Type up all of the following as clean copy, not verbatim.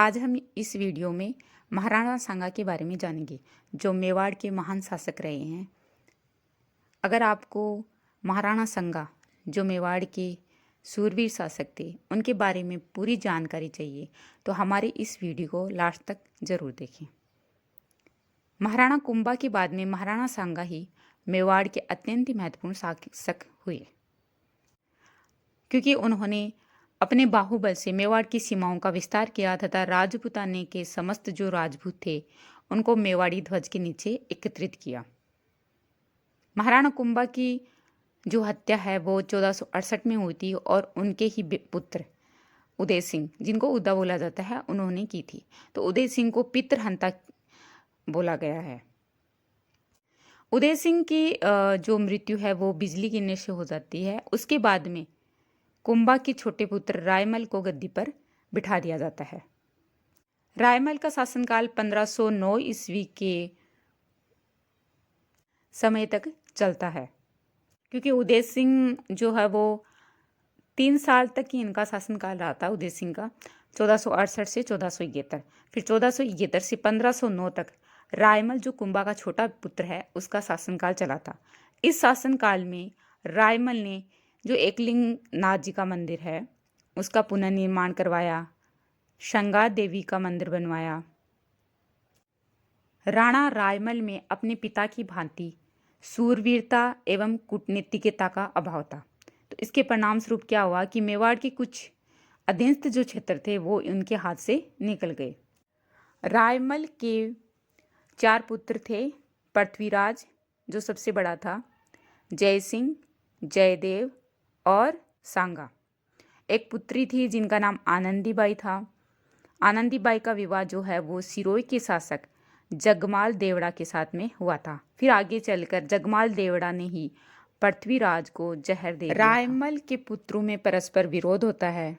आज हम इस वीडियो में महाराणा सांगा के बारे में जानेंगे, जो मेवाड़ के महान शासक रहे हैं। अगर आपको महाराणा सांगा, जो मेवाड़ के सूरवीर शासक थे, उनके बारे में पूरी जानकारी चाहिए तो हमारे इस वीडियो को लास्ट तक जरूर देखें। महाराणा कुंभा के बाद में महाराणा सांगा ही मेवाड़ के अत्यंत ही महत्वपूर्ण शासक हुए, क्योंकि उन्होंने अपने बाहुबल से मेवाड़ की सीमाओं का विस्तार किया तथा राजपूताने के समस्त जो राजपूत थे उनको मेवाड़ी ध्वज के नीचे एकत्रित किया। महाराणा कुंभा की जो हत्या है वो 1468 में हुई थी और उनके ही पुत्र उदय सिंह, जिनको उदा बोला जाता है, उन्होंने की थी। तो उदय सिंह को पितृहंता बोला गया है। उदय सिंह की जो मृत्यु है वो बिजली गिरने से हो जाती है। उसके बाद में कुंभा के छोटे पुत्र रायमल को गद्दी पर बिठा दिया जाता है। रायमल का शासनकाल 1509 ईस्वी के समय तक चलता है, क्योंकि उदय सिंह जो है वो 3 साल तक ही इनका शासनकाल रहा था। उदय सिंह का 1468 से 1471, फिर 1471 से 1509 तक रायमल, जो कुंभा का छोटा पुत्र है, उसका शासनकाल चला था। इस शासनकाल में रायमल ने जो एकलिंग नाथ जी का मंदिर है उसका पुनर्निर्माण करवाया, शंगा देवी का मंदिर बनवाया। राणा रायमल में अपने पिता की भांति सूरवीरता एवं कूटनीतिज्ञता का अभाव था। तो इसके परिणाम स्वरूप क्या हुआ कि मेवाड़ के कुछ अधीनस्थ जो क्षेत्र थे वो उनके हाथ से निकल गए। रायमल के 4 पुत्र थे। पृथ्वीराज जो सबसे बड़ा था, जय सिंह, जयदेव और सांगा। एक पुत्री थी जिनका नाम आनंदीबाई था। आनंदीबाई का विवाह जो है वो सिरोही के शासक जगमाल देवड़ा के साथ में हुआ था। फिर आगे चलकर जगमाल देवड़ा ने ही पृथ्वीराज को जहर दे दिया। रायमल के पुत्रों में परस्पर विरोध होता है।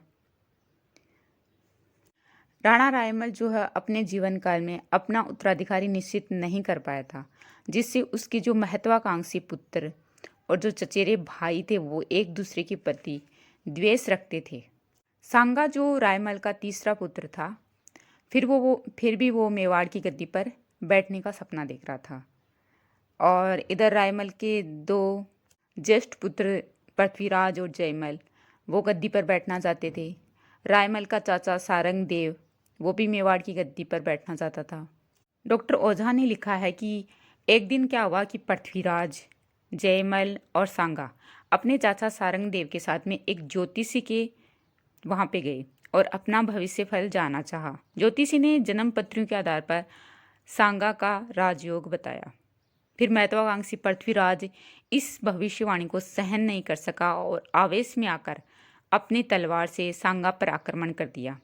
राणा रायमल जो है अपने जीवन काल में अपना उत्तराधिकारी निश्चित नहीं कर पाया था, जिससे उसके जो महत्वाकांक्षी पुत्र और जो चचेरे भाई थे वो एक दूसरे के प्रति द्वेष रखते थे। सांगा जो रायमल का तीसरा पुत्र था, फिर भी वो मेवाड़ की गद्दी पर बैठने का सपना देख रहा था। और इधर रायमल के 2 ज्येष्ठ पुत्र पृथ्वीराज और जयमल वो गद्दी पर बैठना चाहते थे। रायमल का चाचा सारंग देव वो भी मेवाड़ की गद्दी पर बैठना चाहता था। डॉक्टर ओझा ने लिखा है कि एक दिन क्या हुआ कि पृथ्वीराज, जयमल और सांगा अपने चाचा सारंग देव के साथ में एक ज्योतिषी के वहाँ पे गए और अपना भविष्य फल जानना चाहा। ज्योतिषी ने जन्म पत्रियों के आधार पर सांगा का राजयोग बताया। फिर महत्वाकांक्षी पृथ्वीराज इस भविष्यवाणी को सहन नहीं कर सका और आवेश में आकर अपनी तलवार से सांगा पर आक्रमण कर दिया,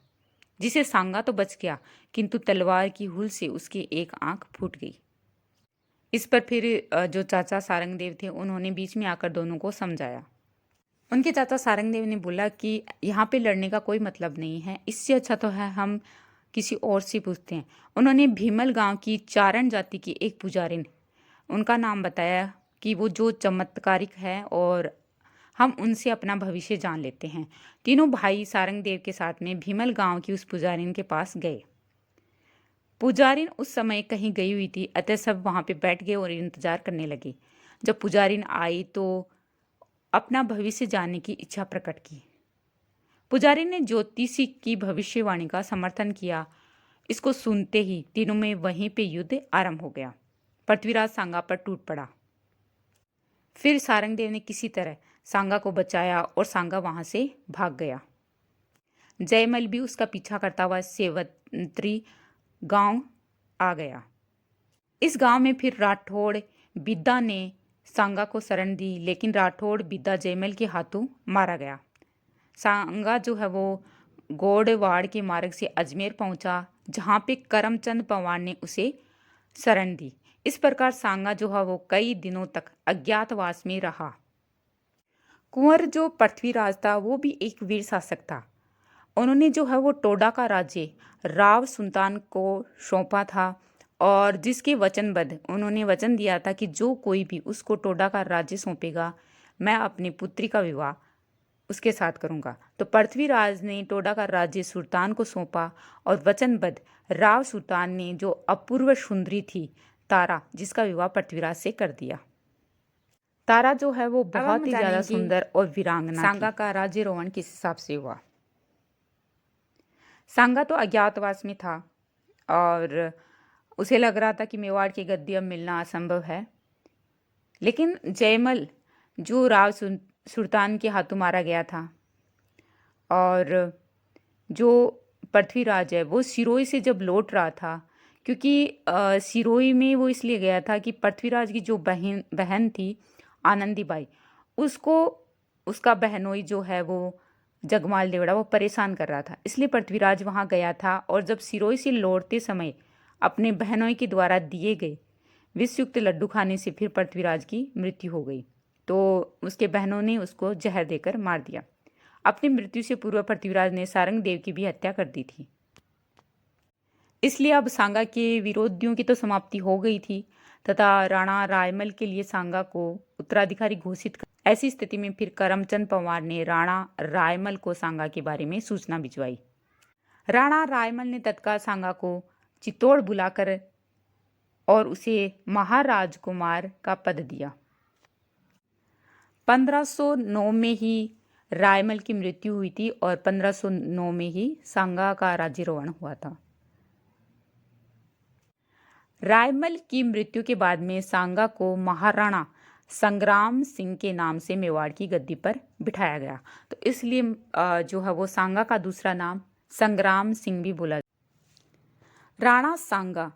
जिसे सांगा तो बच गया, किंतु तलवार की हुल से उसकी एक आंख फूट गई। इस पर फिर जो चाचा सारंगदेव थे उन्होंने बीच में आकर दोनों को समझाया। उनके चाचा सारंगदेव ने बोला कि यहाँ पे लड़ने का कोई मतलब नहीं है, इससे अच्छा तो है हम किसी और से पूछते हैं। उन्होंने भीमल गांव की चारण जाति की एक पुजारिन, उनका नाम बताया कि वो जो चमत्कारिक है और हम उनसे अपना भविष्य जान लेते हैं। तीनों भाई सारंगदेव के साथ में भीमल गांव की उस पुजारिन के पास गए। पुजारिन उस समय कहीं गई हुई थी, अतः सब वहां पे बैठ गए और इंतजार करने लगे। जब पुजारिन आई तो अपना भविष्य जानने की इच्छा प्रकट की। पुजारी ने ज्योतिषी की भविष्यवाणी का समर्थन किया। इसको सुनते ही तीनों में वहीं पे युद्ध आरंभ हो गया। पृथ्वीराज सांगा पर टूट पड़ा। फिर सारंगदेव ने किसी तरह सांगा को बचाया और सांगा वहां से भाग गया। जयमल भी उसका पीछा करता हुआ सेवंतरी गांव आ गया। इस गांव में फिर राठौड़ बिद्दा ने सांगा को शरण दी, लेकिन राठौड़ बिद्दा जयमल के हाथों मारा गया। सांगा जो है वो गोड़वाड़ के मार्ग से अजमेर पहुंचा, जहां पे करमचंद पवार ने उसे शरण दी। इस प्रकार सांगा जो है वो कई दिनों तक अज्ञातवास में रहा। कुंवर जो पृथ्वीराज था वो भी एक वीर शासक था। उन्होंने जो है वो टोडा का राज्य राव सुल्तान को सौंपा था और जिसके वचनबद्ध उन्होंने वचन दिया था कि जो कोई भी उसको टोडा का राज्य सौंपेगा, मैं अपनी पुत्री का विवाह उसके साथ करूंगा। तो पृथ्वीराज ने टोडा का राज्य सुल्तान को सौंपा और वचनबद्ध राव सुल्तान ने जो अपूर्व सुंदरी थी तारा, जिसका विवाह पृथ्वीराज से कर दिया। तारा जो है वो बहुत ही ज्यादा सुंदर और वीरांगना सांगा का राज्यारोहण किस हिसाब से हुआ। सांगा तो अज्ञातवास में था और उसे लग रहा था कि मेवाड़ की गद्दी अब मिलना असंभव है, लेकिन जयमल जो राव सुल्तान के हाथों मारा गया था और जो पृथ्वीराज है वो सिरोही से जब लौट रहा था, क्योंकि सिरोही में वो इसलिए गया था कि पृथ्वीराज की जो बहन थी आनंदीबाई, उसको उसका बहनोई जो है वो जगमाल देवड़ा वो परेशान कर रहा था, इसलिए पृथ्वीराज वहाँ गया था। और जब सिरोही से लौटते समय अपने बहनोई के द्वारा दिए गए विषयुक्त लड्डू खाने से फिर पृथ्वीराज की मृत्यु हो गई, तो उसके बहनों ने उसको जहर देकर मार दिया। अपनी मृत्यु से पूर्व पृथ्वीराज ने सारंग देव की भी हत्या कर दी थी। इसलिए अब सांगा के विरोधियों की तो समाप्ति हो गई थी तथा राणा रायमल के लिए सांगा को उत्तराधिकारी घोषित कर ऐसी स्थिति में फिर करमचंद पवार ने राणा रायमल को सांगा के बारे में सूचना भिजवाई। राणा रायमल ने तत्काल सांगा को चित्तौड़ बुलाकर और उसे महाराजकुमार का पद दिया। 1509 में ही रायमल की मृत्यु हुई थी और 1509 में ही सांगा का राज्यारोहण हुआ था। रायमल की मृत्यु के बाद में सांगा को महाराणा संग्राम सिंह के नाम से मेवाड़ की गद्दी पर बिठाया गया, तो इसलिए जो है वो सांगा का दूसरा नाम संग्राम सिंह भी बोला। राणा सांगा,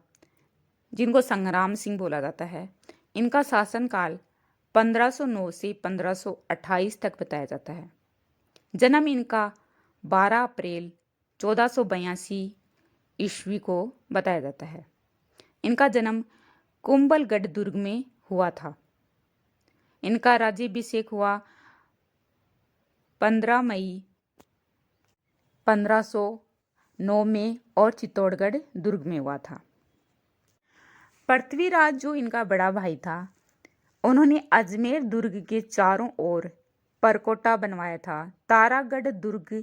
जिनको संग्राम सिंह बोला जाता है, इनका शासनकाल 1509 से 1528 तक बताया जाता है। जन्म इनका 12 अप्रैल 1482 ईस्वी को बताया जाता है। इनका जन्म कुंभलगढ़ दुर्ग में हुआ था। इनका राज्याभिषेक हुआ 15 मई 1509 में और चित्तौड़गढ़ दुर्ग में हुआ था। पृथ्वीराज जो इनका बड़ा भाई था, उन्होंने अजमेर दुर्ग के चारों ओर परकोटा बनवाया था। तारागढ़ दुर्ग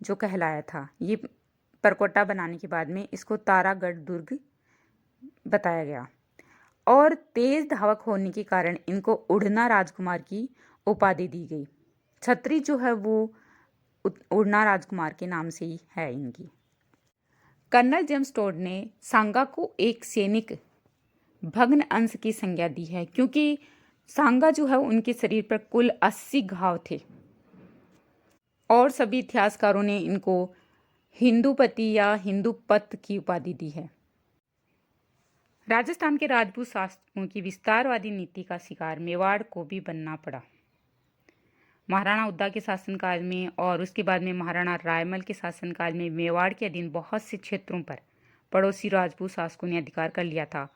जो कहलाया था, ये परकोटा बनाने के बाद में इसको तारागढ़ दुर्ग बताया गया। और तेज धावक होने के कारण इनको उड़ना राजकुमार की उपाधि दी गई। छतरी जो है वो उड़ना राजकुमार के नाम से ही है इनकी। कर्नल जेम्स टोड ने सांगा को एक सैनिक भग्न अंश की संज्ञा दी है, क्योंकि सांगा जो है उनके शरीर पर कुल 80 घाव थे और सभी इतिहासकारों ने इनको हिंदूपति या हिंदूपत की उपाधि दी है। राजस्थान के राजपूत शासकों की विस्तारवादी नीति का शिकार मेवाड़ को भी बनना पड़ा। महाराणा उद्दा के शासनकाल में और उसके बाद में महाराणा रायमल के शासनकाल में मेवाड़ के अधीन बहुत से क्षेत्रों पर पड़ोसी राजपूत शासकों ने अधिकार कर लिया था।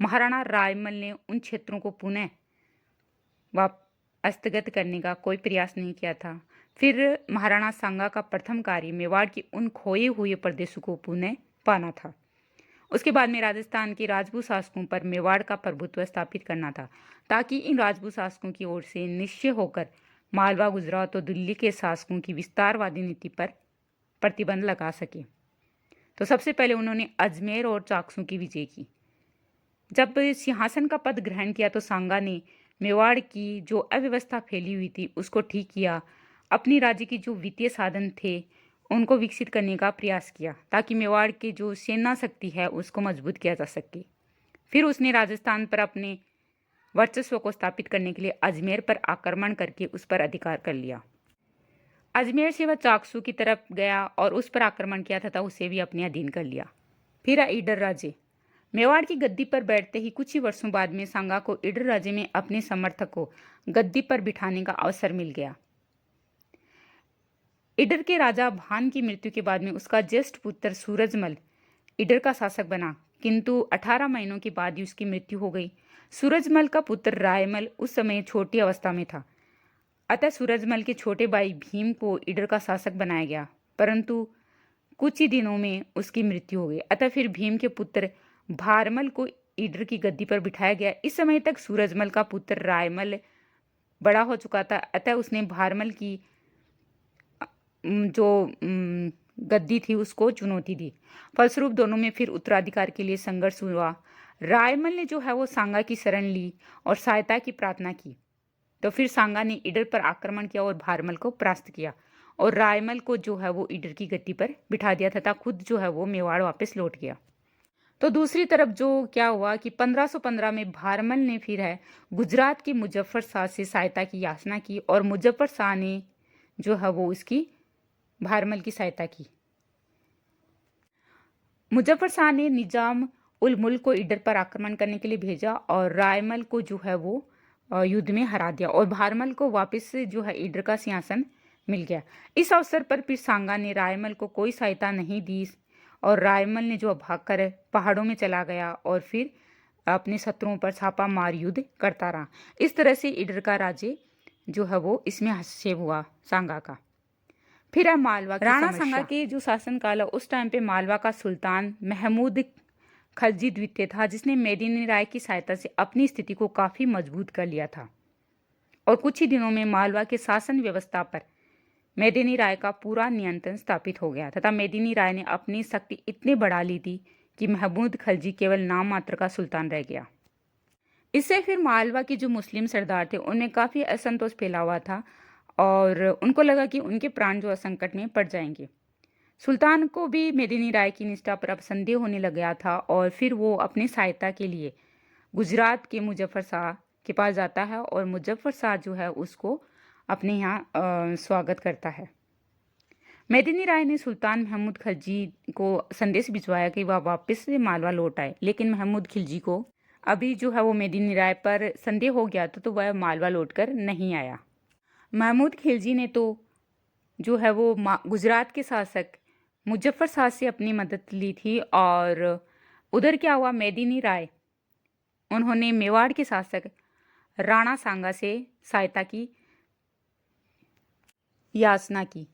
महाराणा रायमल ने उन क्षेत्रों को पुनः हस्तगत करने का कोई प्रयास नहीं किया था। फिर महाराणा सांगा का प्रथम कार्य मेवाड़ के उन खोए हुए प्रदेशों को पुनः पाना था। उसके बाद में राजस्थान के राजपूत शासकों पर मेवाड़ का प्रभुत्व स्थापित करना था, ताकि इन राजपूत शासकों की ओर से निश्चय होकर मालवा, गुजरात और दिल्ली के शासकों की विस्तारवादी नीति पर प्रतिबंध लगा सके। तो सबसे पहले उन्होंने अजमेर और चाकसू की विजय की। जब सिंहासन का पद ग्रहण किया तो सांगा ने मेवाड़ की जो अव्यवस्था फैली हुई थी उसको ठीक किया। अपनी राज्य की जो वित्तीय साधन थे उनको विकसित करने का प्रयास किया, ताकि मेवाड़ की जो सेना शक्ति है उसको मजबूत किया जा सके। फिर उसने राजस्थान पर अपने वर्चस्व को स्थापित करने के लिए अजमेर पर आक्रमण करके उस पर अधिकार कर लिया। अजमेर से वह चाकसू की तरफ गया और उस पर आक्रमण किया तथा उसे भी अपने अधीन कर लिया। फिर ईडर राज्य। मेवाड़ की गद्दी पर बैठते ही कुछ ही वर्षों बाद में सांगा को ईडर राज्य में अपने समर्थक को गद्दी पर बिठाने का अवसर मिल गया। ईडर के राजा भान की मृत्यु के बाद में उसका ज्येष्ठ पुत्र सूरजमल ईडर का शासक बना, किंतु 18 महीनों के बाद ही उसकी मृत्यु हो गई। सूरजमल का पुत्र रायमल उस समय छोटी अवस्था में था, अतः सूरजमल के छोटे भाई भीम को ईडर का शासक बनाया गया, परंतु कुछ ही दिनों में उसकी मृत्यु हो गई। अतः फिर भीम के पुत्र भारमल को ईडर की गद्दी पर बिठाया गया। इस समय तक सूरजमल का पुत्र रायमल बड़ा हो चुका था, अतः उसने भारमल की गद्दी थी उसको चुनौती दी। फलस्वरूप दोनों में फिर उत्तराधिकार के लिए संघर्ष हुआ। रायमल ने जो है वो सांगा की शरण ली और सहायता की प्रार्थना की। तो फिर सांगा ने ईडर पर आक्रमण किया और भारमल को परास्त किया और रायमल को जो है वो ईडर की गद्दी पर बिठा दिया तथा खुद जो है वो मेवाड़ वापस लौट गया। तो दूसरी तरफ जो क्या हुआ कि 1515 में भारमल ने फिर है गुजरात के मुजफ्फर शाह से सहायता की याचना की और मुजफ्फर शाह ने जो है वो इसकी भारमल की सहायता की। मुजफ्फर शाह ने निजाम उल मुल्क को ईडर पर आक्रमण करने के लिए भेजा और रायमल को जो है वो युद्ध में हरा दिया और भारमल को वापस से जो है ईडर का सिंहासन मिल गया। इस अवसर पर फिर सांगा ने रायमल को कोई सहायता नहीं दी और रायमल ने जो भागकर पहाड़ों में चला गया और फिर अपने शत्रुओं पर छापा मार युद्ध करता रहा। इस तरह से ईडर का राज्य जो है वो इसमें हस्तक्षेप हुआ सांगा का। फिर है मालवा की राणा सांगा के जो शासनकाल है उस टाइम पे मालवा का सुल्तान महमूद खलजी द्वितीय था, जिसने मेदिनी राय की सहायता से अपनी स्थिति को काफी मजबूत कर लिया था और कुछ ही दिनों में मालवा के शासन व्यवस्था पर मेदिनी राय का पूरा नियंत्रण स्थापित हो गया तथा मेदिनी राय ने अपनी शक्ति इतनी बढ़ा ली थी कि महमूद खलजी केवल नाम मात्र का सुल्तान रह गया। इससे फिर मालवा के जो मुस्लिम सरदार थे उनमें काफी असंतोष फैला हुआ था और उनको लगा कि उनके प्राण जो संकट में पड़ जाएंगे। सुल्तान को भी मेदिनी राय की निष्ठा पर अब संदेह होने लग गया था और फिर वो अपनी सहायता के लिए गुजरात के मुजफ्फर शाह के पास जाता है और मुजफ्फर शाह जो है उसको अपने यहाँ स्वागत करता है। मेदिनी राय ने सुल्तान महमूद खिलजी को संदेश भिजवाया कि वह वापस से मालवा लौट आए, लेकिन महमूद खिलजी को अभी जो है वो मेदिनी राय पर संदेह हो गया तो वह मालवा लौटकर नहीं आया। महमूद खिलजी ने तो जो है वो गुजरात के शासक मुजफ्फर शाह से अपनी मदद ली थी और उधर क्या हुआ, मेदिनी राय उन्होंने मेवाड़ के शासक राणा सांगा से सहायता की याचना की।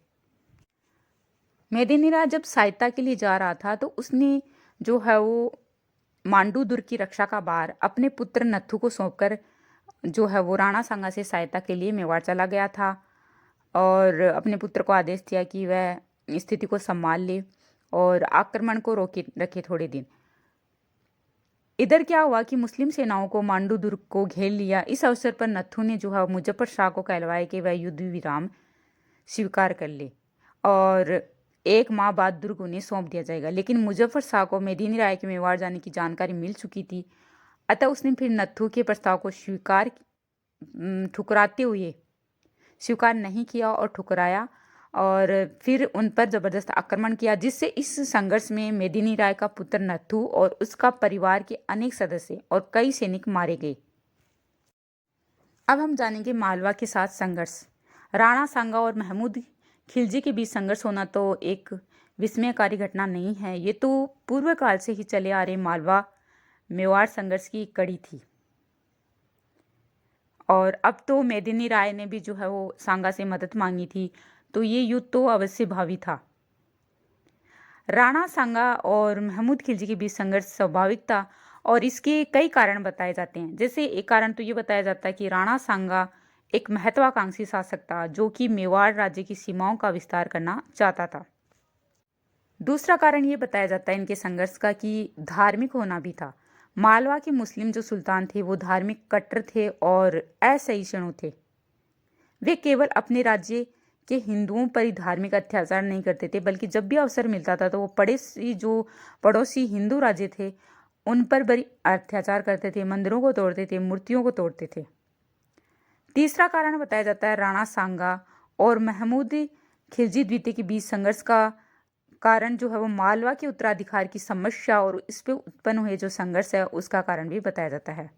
मेदिनी राय जब सहायता के लिए जा रहा था तो उसने जो है वो मांडू दुर्ग की रक्षा का भार अपने पुत्र नत्थु को सौंपकर जो है वो राणा सांगा से सहायता के लिए मेवाड़ चला गया था और अपने पुत्र को आदेश दिया कि वह स्थिति को संभाल ले और आक्रमण को रोके रखे थोड़े दिन। इधर क्या हुआ कि मुस्लिम सेनाओं को मांडू दुर्ग को घेर लिया। इस अवसर पर नत्थु ने जो है मुजफ्फर शाह को कहलवाया कि वह युद्ध विराम स्वीकार कर ले और 1 माह बाद दुर्ग उन्हें सौंप दिया जाएगा, लेकिन मुजफ्फर शाह को मेदिनी राय के मेवाड़ जाने की जानकारी मिल चुकी थी, अतः उसने फिर नत्थु के प्रस्ताव को स्वीकार नहीं किया और ठुकराया और फिर उन पर जबरदस्त आक्रमण किया, जिससे इस संघर्ष में मेदिनी राय का पुत्र नत्थु और उसका परिवार के अनेक सदस्य और कई सैनिक मारे गए। अब हम जानेंगे मालवा के साथ संघर्ष। राणा सांगा और महमूद खिलजी के बीच संघर्ष होना तो एक विस्मयकारी घटना नहीं है, ये तो पूर्व काल से ही चले आ रहे मालवा मेवाड़ संघर्ष की कड़ी थी और अब तो मेदिनी राय ने भी जो है वो सांगा से मदद मांगी थी, तो ये युद्ध तो अवश्य भावी था। राणा सांगा और महमूद खिलजी के बीच संघर्ष स्वाभाविक था और इसके कई कारण बताए जाते हैं। जैसे एक कारण तो ये बताया जाता है कि राणा सांगा एक महत्वाकांक्षी शासक था जो कि मेवाड़ राज्य की सीमाओं का विस्तार करना चाहता था। दूसरा कारण ये बताया जाता है इनके संघर्ष का कि धार्मिक होना भी था। मालवा के मुस्लिम जो सुल्तान थे वो धार्मिक कट्टर थे और असहिष्णु थे। वे केवल अपने राज्य के हिंदुओं पर ही धार्मिक अत्याचार नहीं करते थे, बल्कि जब भी अवसर मिलता था तो वो पड़ोसी हिंदू राज्य थे उन पर बड़ी अत्याचार करते थे, मंदिरों को तोड़ते थे, मूर्तियों को तोड़ते थे। तीसरा कारण बताया जाता है राणा सांगा और महमूद खिलजी द्वितीय के बीच संघर्ष का कारण जो है वो मालवा के उत्तराधिकार की समस्या और इस पे उत्पन्न हुए जो संघर्ष है उसका कारण भी बताया जाता है।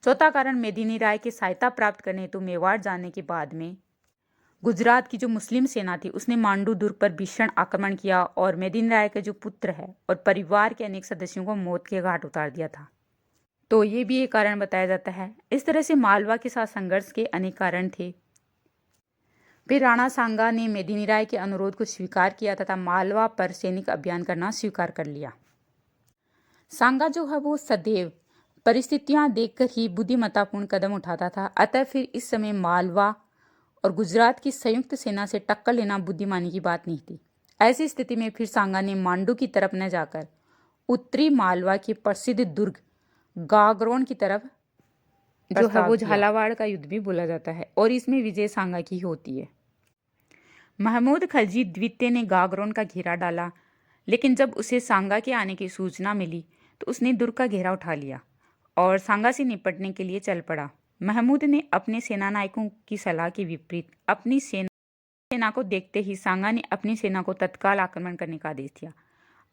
चौथा कारण मेदिनी राय की सहायता प्राप्त करने हेतु मेवाड़ जाने के बाद में गुजरात की जो मुस्लिम सेना थी उसने मांडू दुर्ग पर भीषण आक्रमण किया और मेदिनी राय के जो पुत्र है और परिवार के अनेक सदस्यों को मौत के घाट उतार दिया था, तो ये भी एक कारण बताया जाता है। इस तरह से मालवा के साथ संघर्ष के अनेक कारण थे। फिर राणा सांगा ने मेदिनी राय के अनुरोध को स्वीकार किया तथा मालवा पर सैनिक अभियान करना स्वीकार कर लिया। सांगा जो है वो सदैव परिस्थितियां देखकर ही बुद्धिमत्तापूर्ण कदम उठाता था, अतः फिर इस समय मालवा और गुजरात की संयुक्त सेना से टक्कर लेना बुद्धिमानी की बात नहीं थी। ऐसी स्थिति में फिर सांगा ने मांडू की तरफ न जाकर उत्तरी मालवा के प्रसिद्ध दुर्ग गागरोन की तरफ, जो है वो झालावाड़ का युद्ध भी बोला जाता है, और इसमें विजय सांगा की होती है। महमूद खलजी द्वितीय ने गागरोन का घेरा डाला, लेकिन जब उसे सांगा के आने की सूचना मिली तो उसने दुर्ग का घेरा उठा लिया और सांगा से निपटने के लिए चल पड़ा। महमूद ने अपने सेनानायकों की सलाह के विपरीत अपनी सेना को देखते ही सांगा ने अपनी सेना को तत्काल आक्रमण करने का आदेश दिया।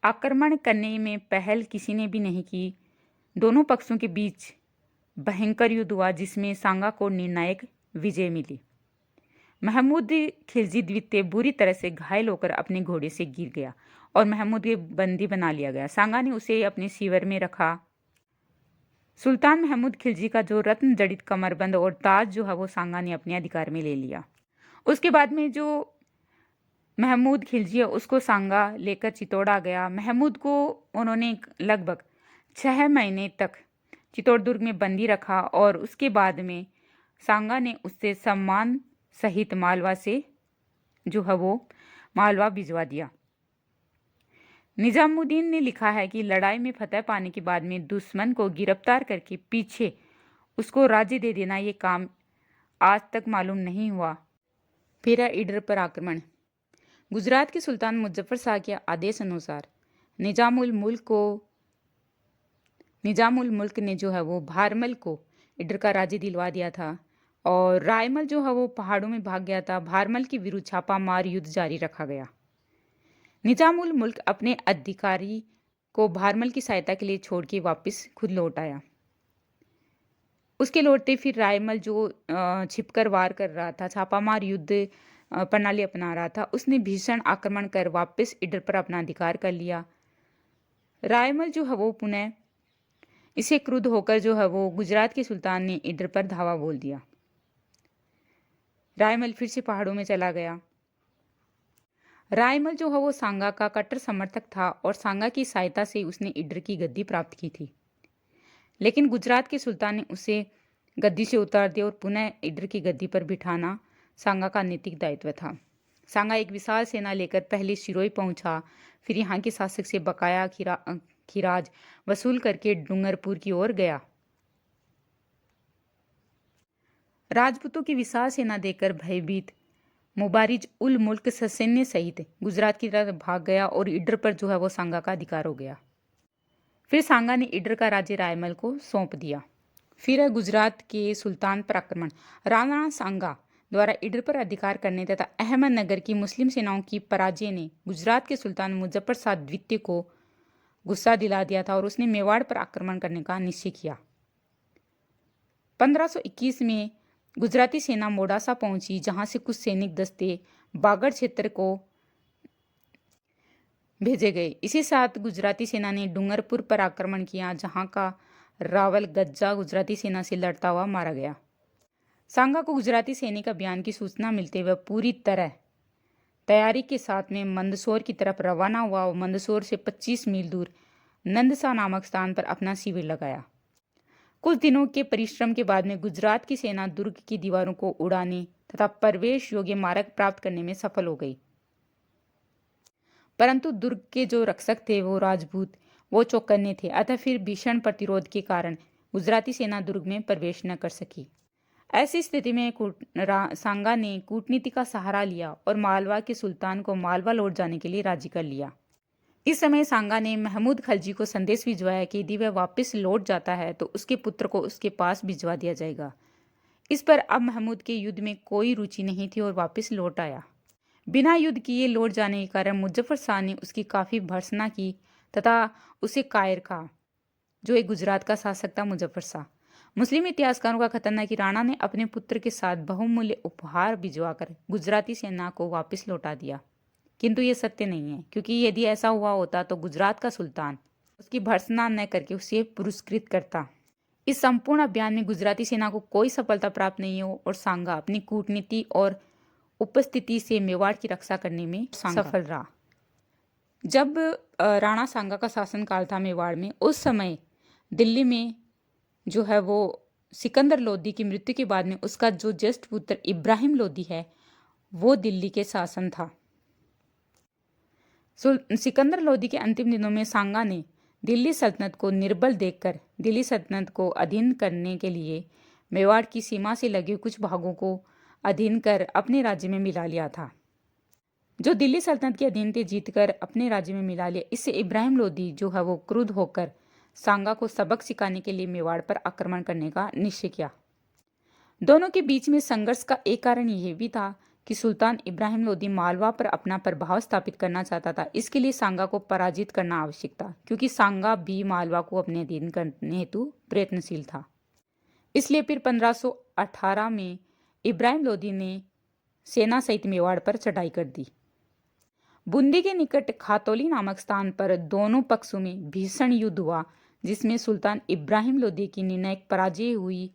आक्रमण करने में पहल किसी ने भी नहीं की। दोनों पक्षों के बीच भयंकर युद्ध हुआ, जिसमें सांगा को निर्णायक विजय मिली। महमूद खिलजी द्वितीय बुरी तरह से घायल होकर अपने घोड़े से गिर गया और महमूद के बंदी बना लिया गया। सांगा ने उसे अपने शिविर में रखा। सुल्तान महमूद खिलजी का जो रत्न जड़ित कमरबंद और ताज जो है वो सांगा ने अपने अधिकार में ले लिया। उसके बाद में जो महमूद खिलजी है उसको सांगा लेकर चित्तौड़ आ गया। महमूद को उन्होंने लगभग 6 महीने तक चित्तौड़ दुर्ग में बंदी रखा और उसके बाद में सांगा ने उससे सम्मान सहित मालवा से जो है वो मालवा भिजवा दिया। निजामुद्दीन ने लिखा है कि लड़ाई में फतह पाने के बाद में दुश्मन को गिरफ्तार करके पीछे उसको राज्य दे देना ये काम आज तक मालूम नहीं हुआ। फिर है ईडर पर आक्रमण। गुजरात के सुल्तान मुजफ्फर शाह के आदेश अनुसार निजामुल मुल्क ने जो है वो भारमल को ईडर का राज्य दिलवा दिया था और रायमल जो है वो पहाड़ों में भाग गया था। भारमल के विरुद्ध छापा मार युद्ध जारी रखा गया। निजामुल मुल्क अपने अधिकारी को भारमल की सहायता के लिए छोड़ के वापस खुद लौट आया। उसके लौटते फिर रायमल जो छिपकर वार कर रहा था, छापामार युद्ध प्रणाली अपना रहा था, उसने भीषण आक्रमण कर वापस ईडर पर अपना अधिकार कर लिया। रायमल जो है वो पुनः इसे क्रुद्ध होकर जो है वो गुजरात के सुल्तान ने ईडर पर धावा बोल दिया। रायमल फिर से पहाड़ों में चला गया। रायमल जो है वो सांगा का कट्टर समर्थक था और सांगा की सहायता से उसने ईडर की गद्दी प्राप्त की थी, लेकिन गुजरात के सुल्तान ने उसे गद्दी से उतार दिया और पुनः ईडर की गद्दी पर बिठाना सांगा का नैतिक दायित्व था। सांगा एक विशाल सेना लेकर पहले सिरोही पहुंचा, फिर यहाँ के शासक से बकाया खिराज वसूल करके डूंगरपुर की ओर गया। राजपूतों की विशाल सेना देखकर भयभीत मुबारिज उल मुल्क ससैन्य सहित गुजरात की तरफ भाग गया और ईडर पर जो है वो सांगा का अधिकार हो गया। फिर सांगा ने ईडर का राज्य रायमल को सौंप दिया। फिर है गुजरात के सुल्तान पर आक्रमण। राणा सांगा द्वारा ईडर पर अधिकार करने तथा अहमदनगर की मुस्लिम सेनाओं की पराजय ने गुजरात के सुल्तान मुजफ्फर शाह द्वितीय को गुस्सा दिला दिया था और उसने मेवाड़ पर आक्रमण करने का निश्चय किया। 1521 में गुजराती सेना मोडासा पहुंची, जहां से कुछ सैनिक दस्ते बागड़ क्षेत्र को भेजे गए। इसी साथ गुजराती सेना ने डूंगरपुर पर आक्रमण किया, जहां का रावल गज्जा गुजराती सेना से लड़ता हुआ मारा गया। सांगा को गुजराती सैनिक अभियान की सूचना मिलते हुए पूरी तरह तैयारी के साथ में मंदसौर की तरफ रवाना हुआ और मंदसौर से 25 मील दूर नंदसा नामक स्थान पर अपना शिविर लगाया। कुछ दिनों के परिश्रम के बाद में गुजरात की सेना दुर्ग की दीवारों को उड़ाने तथा प्रवेश योग्य मार्ग प्राप्त करने में सफल हो गई, परंतु दुर्ग के जो रक्षक थे वो राजपूत, वो चौकन्ने थे, अतः फिर भीषण प्रतिरोध के कारण गुजराती सेना दुर्ग में प्रवेश न कर सकी। ऐसी स्थिति में सांगा ने कूटनीति का सहारा लिया और मालवा के सुल्तान को मालवा लौट जाने के लिए राजी कर लिया। इस समय सांगा ने महमूद खलजी को संदेश भिजवाया कि यदि वह वापस लौट जाता है तो उसके पुत्र को उसके पास भिजवा दिया जाएगा। इस पर अब महमूद के युद्ध में कोई रुचि नहीं थी और वापस लौट आया। बिना युद्ध किए लौट जाने के कारण मुजफ्फर शाह ने उसकी काफ़ी भर्त्सना की तथा उसे कायर कहा, जो एक गुजरात का शासक था मुजफ्फर शाह। मुस्लिम इतिहासकारों का कथन है कि राणा ने अपने पुत्र के साथ बहुमूल्य उपहार भिजवाकर गुजराती सेना को वापस लौटा दिया, किंतु ये सत्य नहीं है, क्योंकि यदि ऐसा हुआ होता तो गुजरात का सुल्तान उसकी भर्त्सना न करके उसे पुरस्कृत करता। इस संपूर्ण अभियान में गुजराती सेना को कोई सफलता प्राप्त नहीं हो और सांगा अपनी कूटनीति और उपस्थिति से मेवाड़ की रक्षा करने में सफल रहा। जब राणा सांगा का शासनकाल था मेवाड़ में, उस समय दिल्ली में जो है वो सिकंदर लोदी की मृत्यु के बाद में उसका जो ज्येष्ठ पुत्र इब्राहिम लोदी है वो दिल्ली के शासन था। सिकंदर लोदी के अंतिम दिनों में सांगा ने दिल्ली सल्तनत को निर्बल देखकर दिल्ली सल्तनत को अधीन करने के लिए मेवाड़ की सीमा से लगे कुछ भागों को अधीन कर अपने राज्य में मिला लिया था। जो दिल्ली सल्तनत के अधीन थे जीतकर अपने राज्य में मिला लिया। इससे इब्राहिम लोदी जो है वो क्रुद्ध होकर सांगा को सबक सिखाने के लिए मेवाड़ पर आक्रमण करने का निश्चय किया। दोनों के बीच में संघर्ष का एक कारण यह भी था कि सुल्तान इब्राहिम लोदी मालवा पर अपना प्रभाव स्थापित करना चाहता था। इसके लिए सांगा को पराजित करना आवश्यक था, क्योंकि सांगा भी मालवा को अपने अधीन करने हेतु प्रयत्नशील था। इसलिए फिर 1518 में इब्राहिम लोदी ने सेना सहित मेवाड़ पर चढ़ाई कर दी। बूंदी के निकट खातौली नामक स्थान पर दोनों पक्षों में भीषण युद्ध हुआ, जिसमें सुल्तान इब्राहिम लोदी की निर्णायक पराजय हुई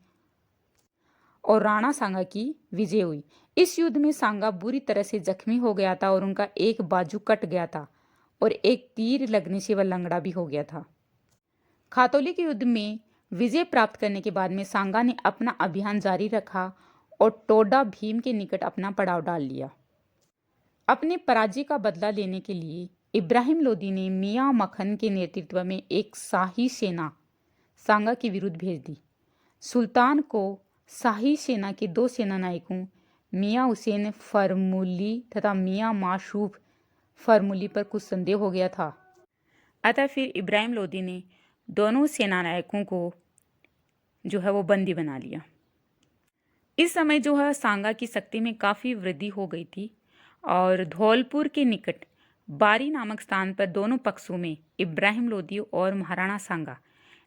और राणा सांगा की विजय हुई। इस युद्ध में सांगा बुरी तरह से जख्मी हो गया था और उनका एक बाजू कट गया था और एक तीर लगने से वह लंगड़ा भी हो गया था। खातौली के युद्ध में विजय प्राप्त करने के बाद में सांगा ने अपना अभियान जारी रखा और टोडा भीम के निकट अपना पड़ाव डाल लिया। अपने पराजय का बदला लेने के लिए इब्राहिम लोदी ने मियां मखन के नेतृत्व में एक शाही सेना सांगा के विरुद्ध भेज दी। सुल्तान को शाही सेना के दो सेनानायकों मियां हुसैन फरमुली तथा मियां माशूफ फरमुली पर कुछ संदेह हो गया था। अतः फिर इब्राहिम लोदी ने दोनों सेनानायकों को जो है वो बंदी बना लिया। इस समय जो है सांगा की शक्ति में काफ़ी वृद्धि हो गई थी और धौलपुर के निकट बारी नामक स्थान पर दोनों पक्षों में इब्राहिम लोदी और महाराणा सांगा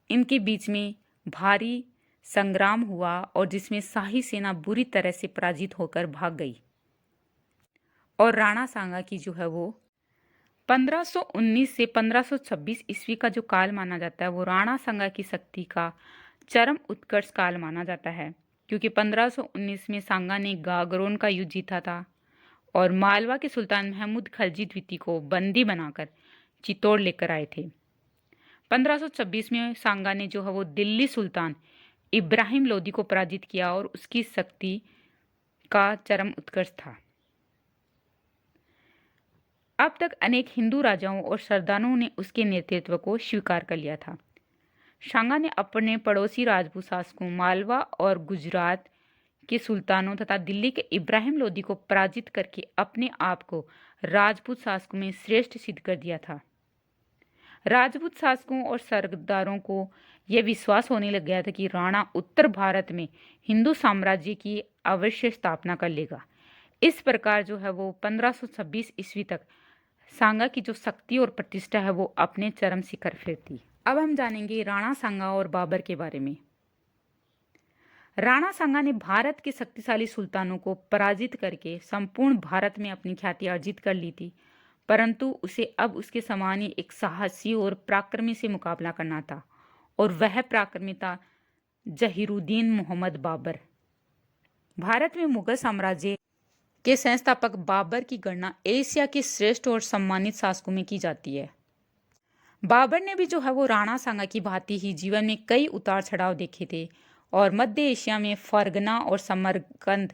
इनके बीच में भारी संग्राम हुआ और जिसमें शाही सेना बुरी तरह से पराजित होकर भाग गई और राणा सांगा की जो है वो 1519 से 1526 ईस्वी का जो काल माना जाता है वो राणा सांगा की शक्ति का चरम उत्कर्ष काल माना जाता है, क्योंकि 1519 में सांगा ने गागरोन का युद्ध जीता था और मालवा के सुल्तान महमूद खलजी द्वितीय को बंदी बनाकर चित्तौड़ लेकर आए थे। 1526 में सांगा ने जो है वो दिल्ली सुल्तान इब्राहिम लोदी को पराजित किया और उसकी शक्ति का चरम उत्कर्ष था। अब तक अनेक हिंदू राजाओं और सरदारों ने उसके नेतृत्व को स्वीकार कर लिया था। सांगा ने अपने पड़ोसी राजपूत शासकों मालवा और गुजरात के सुल्तानों तथा दिल्ली के इब्राहिम लोदी को पराजित करके अपने आप को राजपूत शासकों में श्रेष्ठ सिद्ध कर दिया था। राजपूत शासकों और सरदारों को यह विश्वास होने लग गया था कि राणा उत्तर भारत में हिंदू साम्राज्य की अवश्य स्थापना कर लेगा। इस प्रकार जो है वो 1526 ईस्वी तक सांगा की जो शक्ति और प्रतिष्ठा है वो अपने चरम शिखर पर थी। अब हम जानेंगे राणा सांगा और बाबर के बारे में। राणा सांगा ने भारत के शक्तिशाली सुल्तानों को पराजित करके संपूर्ण भारत में अपनी ख्याति अर्जित कर ली थी, परंतु उसे अब उसके समान ही एक साहसी और पराक्रमी से मुकाबला करना था और वह पराक्रमी था जहीरुद्दीन मोहम्मद बाबर। भारत में मुगल साम्राज्य के संस्थापक बाबर की गणना एशिया के श्रेष्ठ और सम्मानित शासकों में की जाती है। बाबर ने भी जो है वो राणा सांगा की भांति ही जीवन में कई उतार चढ़ाव देखे थे और मध्य एशिया में फरगना और समरकंद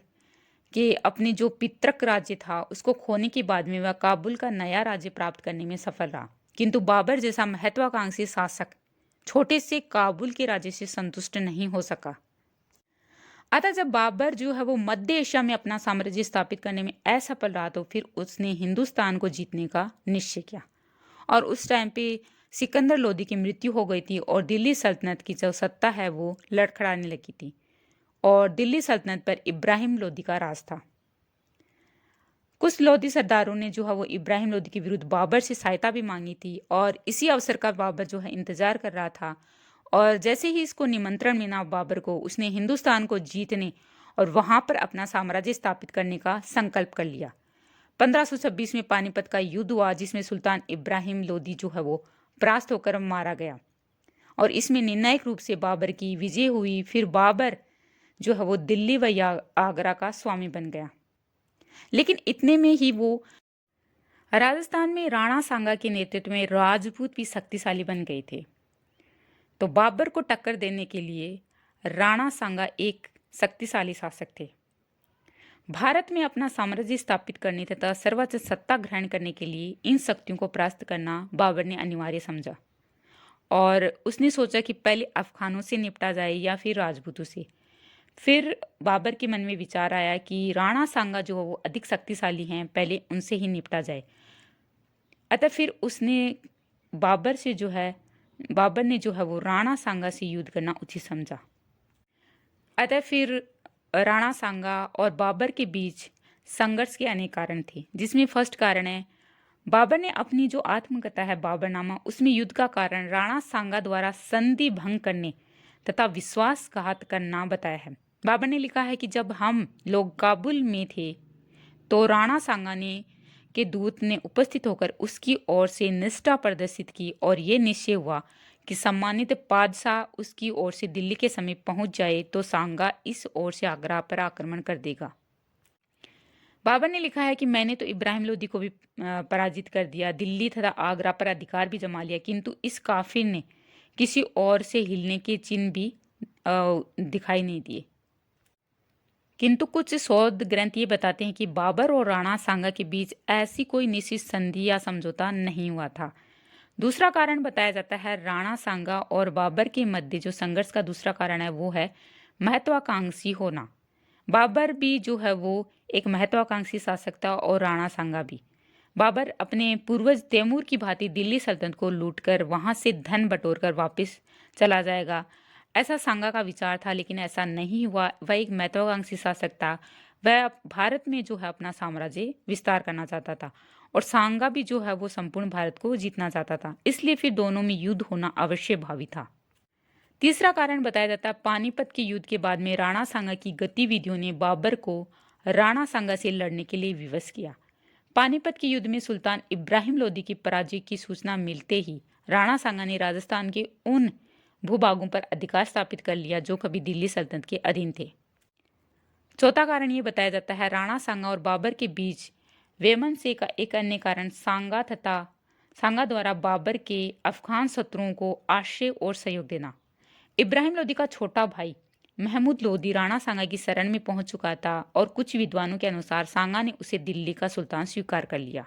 के अपने जो पितृक राज्य था उसको खोने के बाद में वह काबुल का नया राज्य प्राप्त करने में सफल रहा, किंतु बाबर जैसा महत्वाकांक्षी शासक छोटे से काबुल के राज्य से संतुष्ट नहीं हो सका। अतः जब बाबर जो है वो मध्य एशिया में अपना साम्राज्य स्थापित करने में असफल रहा तो फिर उसने हिंदुस्तान को जीतने का निश्चय किया और उस टाइम पे सिकंदर लोदी की मृत्यु हो गई थी और दिल्ली सल्तनत की जो सत्ता है वो लड़खड़ाने लगी थी और दिल्ली सल्तनत पर इब्राहिम लोदी का राज था। कुछ लोदी सरदारों ने जो है वो इब्राहिम लोदी के विरुद्ध बाबर से सहायता भी मांगी थी और इसी अवसर का बाबर जो है इंतजार कर रहा था और जैसे ही इसको निमंत्रण मिला बाबर को, उसने हिंदुस्तान को जीतने और वहां पर अपना साम्राज्य स्थापित करने का संकल्प कर लिया। 1526 में पानीपत का युद्ध हुआ जिसमें सुल्तान इब्राहिम लोदी जो है वो परास्त होकर मारा गया और इसमें निर्णायक रूप से बाबर की विजय हुई। फिर बाबर जो है वो दिल्ली व आगरा का स्वामी बन गया। लेकिन इतने में ही वो राजस्थान में राणा सांगा के नेतृत्व में राजपूत भी शक्तिशाली बन गए थे। तो बाबर को टक्कर देने के लिए राणा सांगा एक शक्तिशाली शासक थे। भारत में अपना साम्राज्य स्थापित करने तथा सर्वोच्च सत्ता ग्रहण करने के लिए इन शक्तियों को परास्त करना बाबर ने अनिवार्य समझा और उसने सोचा कि पहले अफगानों से निपटा जाए या फिर राजपूतों से। फिर बाबर के मन में विचार आया कि राणा सांगा जो है वो अधिक शक्तिशाली हैं, पहले उनसे ही निपटा जाए। अतः फिर बाबर ने जो है वो राणा सांगा से युद्ध करना उचित समझा। अतः फिर राणा सांगा और बाबर के बीच संघर्ष के अनेक कारण थे, जिसमें फर्स्ट कारण है बाबर ने अपनी जो आत्मकथा है बाबरनामा, उसमें युद्ध का कारण राणा सांगा द्वारा संधि भंग करने तथा विश्वासघात करना बताया है। बाबर ने लिखा है कि जब हम लोग काबुल में थे तो राणा सांगा ने के दूत ने उपस्थित होकर उसकी ओर से निष्ठा प्रदर्शित की और ये निश्चय हुआ कि सम्मानित बादशाह उसकी ओर से दिल्ली के समीप पहुंच जाए तो सांगा इस ओर से आगरा पर आक्रमण कर देगा। बाबर ने लिखा है कि मैंने तो इब्राहिम लोदी को भी पराजित कर दिया, दिल्ली तथा आगरा पर अधिकार भी जमा लिया, किंतु इस काफिर ने किसी और से हिलने के चिन्ह भी दिखाई नहीं दिए। किंतु कुछ शोध ग्रंथ ये बताते हैं कि बाबर और राणा सांगा के बीच ऐसी कोई निश्चित संधि या समझौता नहीं हुआ था। दूसरा कारण बताया जाता है राणा सांगा और बाबर के मध्य जो संघर्ष का दूसरा कारण है वो है महत्वाकांक्षी होना। बाबर भी जो है वो एक महत्वाकांक्षी शासक था और राणा सांगा भी। बाबर अपने पूर्वज तैमूर की भांति दिल्ली सल्तनत को लूटकर वहां से धन बटोरकर वापस चला जाएगा, ऐसा सांगा का विचार था, लेकिन ऐसा नहीं हुआ। वह एक महत्वाकांक्षी शासक था, वह भारत में जो है अपना साम्राज्य विस्तार करना चाहता था और सांगा भी जो है वो संपूर्ण भारत को जीतना चाहता था, इसलिए फिर दोनों में युद्ध होना अवश्य भावी था। तीसरा कारण बताया जाता है पानीपत के युद्ध के बाद में राणा सांगा की गतिविधियों ने बाबर को राणा सांगा से लड़ने के लिए विवश किया। पानीपत के युद्ध में सुल्तान इब्राहिम लोदी की पराजय की सूचना मिलते ही राणा सांगा ने राजस्थान के उन भूभागों पर अधिकार स्थापित कर लिया जो कभी दिल्ली सल्तनत के अधीन थे। चौथा कारण ये बताया जाता है राणा सांगा और बाबर के बीच वैमनस्य का एक अन्य कारण सांगा द्वारा बाबर के अफगान शत्रुओं को आश्रय और सहयोग देना। इब्राहिम लोदी का छोटा भाई महमूद लोदी राणा सांगा की शरण में पहुंच चुका था और कुछ विद्वानों के अनुसार सांगा ने उसे दिल्ली का सुल्तान स्वीकार कर लिया।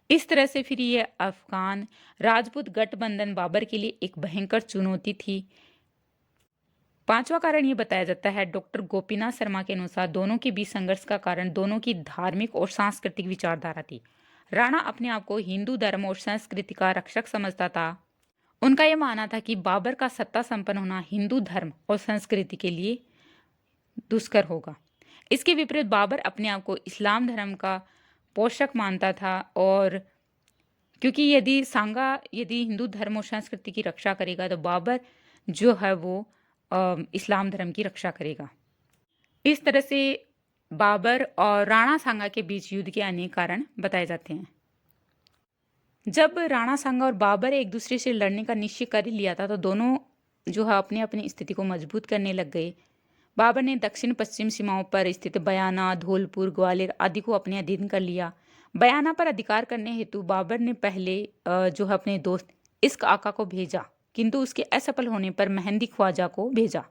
इस तरह से फिर यह अफगान राजपूत गठबंधन बाबर के लिए एक भयंकर चुनौती थी। पांचवा कारण यह बताया जाता है डॉक्टर गोपीनाथ शर्मा के अनुसार दोनों के बीच संघर्ष का कारण दोनों की धार्मिक और सांस्कृतिक विचारधारा थी। राणा अपने आप को हिंदू धर्म और संस्कृति का रक्षक समझता था। उनका यह मानना था कि बाबर का सत्ता संपन्न होना हिंदू धर्म और संस्कृति के लिए दुष्कर होगा। इसके विपरीत बाबर अपने आप को इस्लाम धर्म का पोषक मानता था और क्योंकि यदि हिंदू धर्म और संस्कृति की रक्षा करेगा तो बाबर जो है वो इस्लाम धर्म की रक्षा करेगा। इस तरह से बाबर और राणा सांगा के बीच युद्ध के अनेक कारण बताए जाते हैं। जब राणा सांगा और बाबर एक दूसरे से लड़ने का निश्चय कर लिया था तो दोनों जो है अपनी अपनी स्थिति को मजबूत करने लग गए। बाबर ने दक्षिण पश्चिम सीमाओं पर स्थित बयाना, धौलपुर, ग्वालियर आदि को अपने अधीन कर लिया। बयाना पर अधिकार करने हेतु बाबर ने पहले जो है अपने दोस्त इश्क आका को भेजा, किंतु उसके असफल होने पर मेहंदी ख्वाजा को भेजा।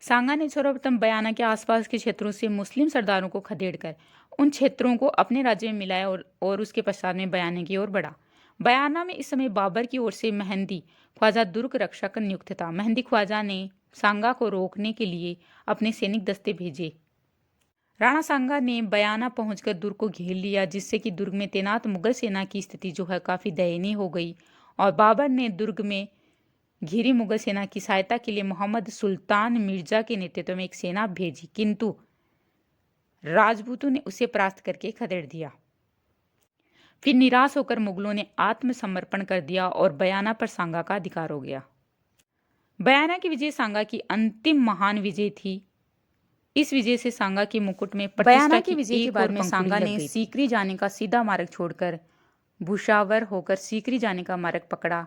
सांगा ने सर्वप्रथम बयाना के आसपास के क्षेत्रों से मुस्लिम सरदारों को खदेड़कर उन क्षेत्रों को अपने राज्य में मिलाया और उसके पश्चात में बयाना की ओर बढ़ा। बयाना में इस समय बाबर की ओर से मेहंदी ख्वाजा दुर्ग रक्षक नियुक्त था। मेहंदी ख्वाजा ने सांगा को रोकने के लिए अपने सैनिक दस्ते भेजे। राणा सांगा ने बयाना पहुंचकर दुर्ग को घेर लिया, जिससे कि दुर्ग में तैनात मुगल सेना की स्थिति जो है काफी दयनीय हो गई और बाबर ने दुर्ग में घिरी मुगल सेना की सहायता के लिए मोहम्मद सुल्तान मिर्जा के नेतृत्व में एक सेना भेजी, किंतु राजपूतों ने उसे परास्त करके खदेड़ दिया। फिर निराश होकर मुगलों ने आत्मसमर्पण कर दिया और बयाना पर सांगा का अधिकार हो गया। बयाना की विजय सांगा की अंतिम महान विजय थी। इस विजय से सांगा के मुकुट में बयाना की विजय के बाद में सांगा ने सीकरी जाने का सीधा मार्ग छोड़कर भुसावर होकर सीकरी जाने का मार्ग पकड़ा